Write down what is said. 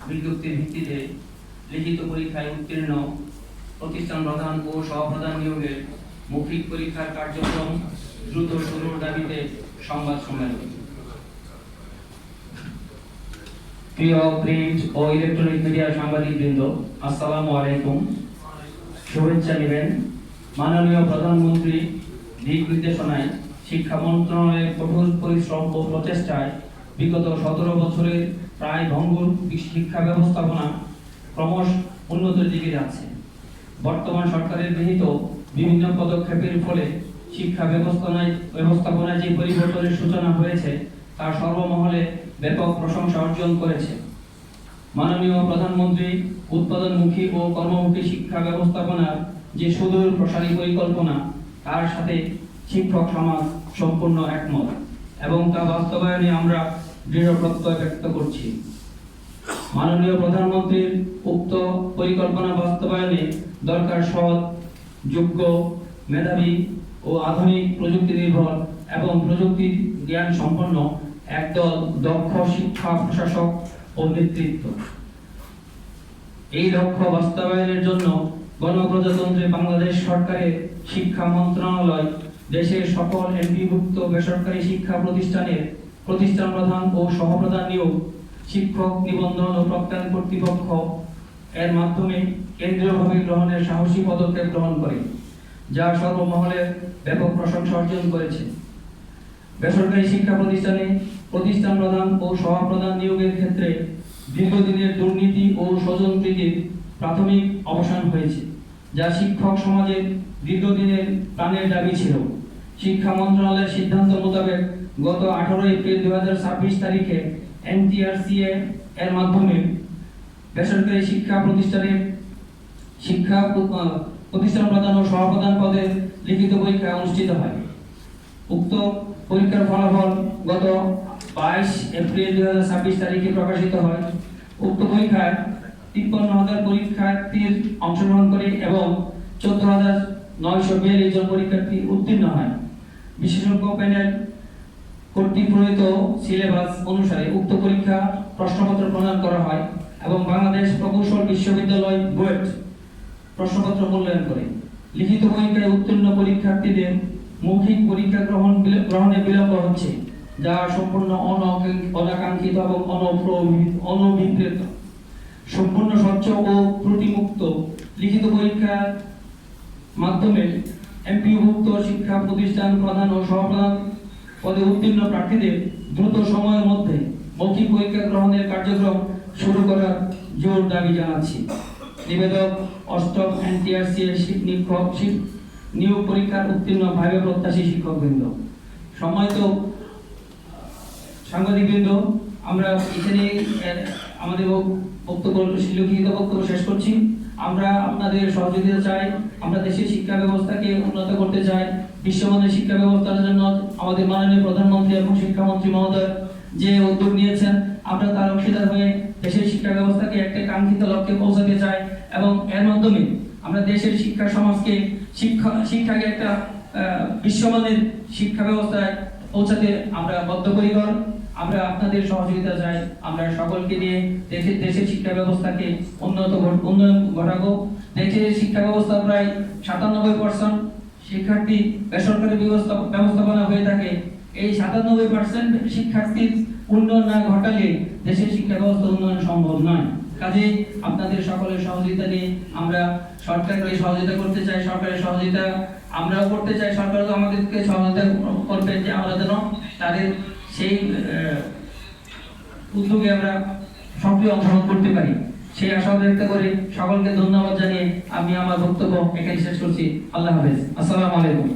বিজ্ঞপ্তির ভিত্তিতে লিখিত পরীক্ষায় উত্তীর্ণ প্রতিষ্ঠান প্রধান ও সহপ্রধান নিয়োগের মৌখিক পরীক্ষার কার্যক্রম দ্রুত শুরুর দাবিতে সংবাদ সম্মেলন। প্রিয় প্রিন্ট ও ইলেকট্রনিক মিডিয়ার সাংবাদিকবৃন্দ, আসসালামু আলাইকুম। শুভেচ্ছা নেবেন। মাননীয় প্রধানমন্ত্রী দিক নির্দেশনায় শিক্ষা মন্ত্রণালয়ের কঠোর পরিশ্রম ও প্রচেষ্টায় বিগত 17 বছরের প্রায় ভঙ্গুর শিক্ষা ব্যবস্থাপনা ক্রমশ উন্নতির দিকে যাচ্ছে। বর্তমান সরকারের গৃহীত বিভিন্ন পদক্ষেপের ফলে শিক্ষা ব্যবস্থাপনায় যে পরিবর্তনের সূচনা হয়েছে তা সর্বমহলে ব্যাপক প্রশংসা অর্জন করেছে। মাননীয় প্রধানমন্ত্রী উৎপাদনমুখী ও কর্মমুখী শিক্ষা ব্যবস্থাপনার যে সুদূর প্রসারী পরিকল্পনা, তার সাথে শিক্ষক সমাজ সম্পূর্ণ একমত এবং তা বাস্তবায়নে আমরা দৃঢ় প্রত্যয় ব্যক্ত করছি। মাননীয় প্রধানমন্ত্রীর উক্ত পরিকল্পনা বাস্তবায়নে দরকার সৎ, যোগ্য, মেধাবী ও আধুনিক প্রযুক্তি নির্ভর এবং প্রযুক্তি জ্ঞান সম্পন্ন একদল দক্ষ শিক্ষা প্রশাসক ও নেতৃত্ব। এই লক্ষ্য বাস্তবায়নের জন্য গণপ্রজাতন্ত্রী বাংলাদেশ সরকারের শিক্ষা মন্ত্রণালয় দেশের সকল এমপিভুক্ত বেসরকারি শিক্ষা প্রতিষ্ঠানের প্রতিষ্ঠান প্রধান ও সহপ্রধান নিয়োগ, শিক্ষক নিবন্ধন ও প্রত্যয়ন কর্তৃপক্ষ এর মাধ্যমে কেন্দ্রীয়ভাবে গ্রহণের সাহসী পদক্ষেপ গ্রহণ করে, যা সর্বমহলে ব্যাপক প্রশংসা অর্জন করেছে। বেসরকারি শিক্ষা প্রতিষ্ঠানে প্রতিষ্ঠান প্রধান ও সহপ্রধান নিয়োগের ক্ষেত্রে দীর্ঘদিনের দুর্নীতি ও স্বজনপ্রীতির প্রাথমিক অবসান হয়েছে, যা শিক্ষক সমাজের দীর্ঘদিনের প্রাণের দাবি ছিল। শিক্ষা মন্ত্রণালয়ের সিদ্ধান্ত মোতাবেক গত 18 এপ্রিল 2026 তারিখে NTRCA এর মাধ্যমে বেসরকারি শিক্ষা প্রতিষ্ঠানের প্রতিষ্ঠান প্রধান ও সহপ্রধান পদের লিখিত পরীক্ষা অনুষ্ঠিত হয়। উক্ত পরীক্ষার ফলাফল গত 22 এপ্রিল 2026 তারিখে প্রকাশিত হয়। উক্ত পরীক্ষায় 53,000 পরীক্ষার্থীর অংশগ্রহণ করে এবং 14,942 জন পরীক্ষার্থী উত্তীর্ণ হয়। বিশেষজ্ঞ প্যানেল কর্তৃক প্রণীত সিলেবাস অনুসারে উক্ত পরীক্ষা প্রশ্নপত্র প্রদান করা হয় এবং বাংলাদেশ প্রকৌশল বিশ্ববিদ্যালয় বুয়েট প্রশ্নপত্র মূল্যায়ন করে। লিখিত পরীক্ষায় উত্তীর্ণ পরীক্ষার্থীদের মৌখিক পরীক্ষা গ্রহণে বিলম্ব হচ্ছে, যা সম্পূর্ণ অনাকাঙ্ক্ষিত এবং অনভিপ্রেত। সম্পূর্ণ স্বচ্ছ ও ত্রুটিমুক্ত লিখিত পরীক্ষার মাধ্যমে এমপিভুক্ত শিক্ষা প্রতিষ্ঠান প্রধান ও সহপ্রধান পদে উত্তীর্ণ প্রার্থীদের দ্রুত সময়ের মধ্যে মৌখিক পরীক্ষা গ্রহণের কার্যক্রম শুরু করার জোর দাবি জানাচ্ছি। নিবেদক অষ্টম NTRCA নিয়োগ পরীক্ষার উত্তীর্ণ ভাইবা প্রত্যাশী শিক্ষকবৃন্দ, সম্মানিত সাংবাদিকবৃন্দ, আমরা এখানে আমাদের লিখিত বক্তব্য শেষ করছি। আমরা আপনাদের সহযোগিতা চাই। আমরা দেশের শিক্ষা ব্যবস্থাকে উন্নত করতে চাই। বিশ্বমানের শিক্ষা ব্যবস্থার জন্য আমাদের মাননীয় প্রধানমন্ত্রী এবং শিক্ষামন্ত্রী মহোদয় যে উদ্যোগ নিয়েছেন, আমরা তার অংশীদার হয়ে দেশের শিক্ষা ব্যবস্থাকে একটা কাঙ্ক্ষিত লক্ষ্যে পৌঁছাতে চাই এবং এর মাধ্যমে আমরা দেশের শিক্ষা সমাজকে শিক্ষাকে একটা বিশ্বমানের শিক্ষা ব্যবস্থায় পৌঁছাতে আমরা বদ্ধপরিকর। আমরা আপনাদের সহযোগিতা চাই। আমরা সকলকে নিয়ে দেশের শিক্ষা ব্যবস্থাকে উন্নয়ন ঘটাবো। দেশের শিক্ষা ব্যবস্থা প্রায় 97% শিক্ষার্থী বেসরকারি ব্যবস্থাপনা হয়ে থাকে। এই 97% শিক্ষার্থীর উন্নয়ন না ঘটালে দেশের শিক্ষা ব্যবস্থা উন্নয়ন সম্ভব নয়। কাজে আপনাদের সকলের সহযোগিতা নিয়ে আমরা সরকারকে সহযোগিতা করতে চাই। সরকারের সহযোগিতা আমরাও করতে চাই। সরকারও আমাদেরকে সহযোগিতা করবে যে আমরা যেন তাদের সেই উদ্যোগে আমরা সক্রিয় অংশগ্রহণ করতে পারি, সেই আশা ব্যক্ত করে সকলকে ধন্যবাদ জানিয়ে আমি আমার বক্তব্য এখানে শেষ করছি। আল্লাহ হাফেজ। আসসালামু আলাইকুম।